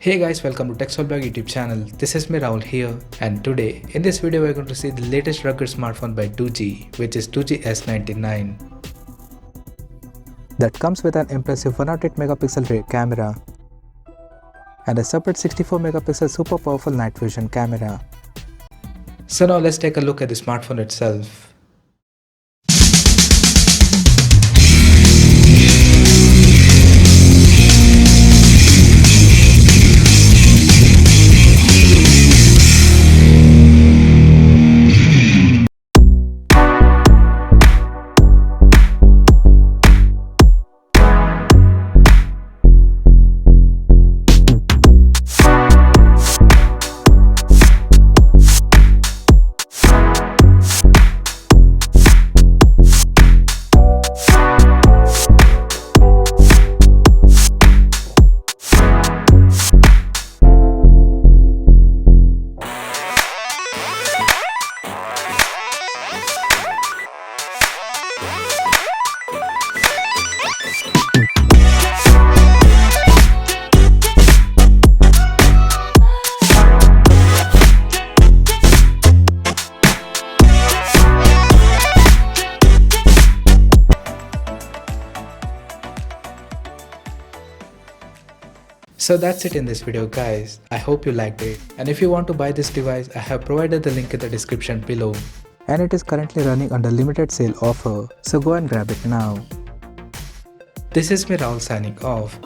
Hey guys, welcome to TechSole YouTube channel. This is me Rahul here, and today in this video we're going to see the latest rugged smartphone by Doogee, which is Doogee S99. That comes with an impressive 108 megapixel rear camera and a separate 64 megapixel super powerful night vision camera. So now let's take a look at the smartphone itself. So that's it in this video guys. I hope you liked it, and if you want to buy this device, I have provided the link in the description below. And it is currently running under limited sale offer, so go and grab it now. This is me Rahul signing off.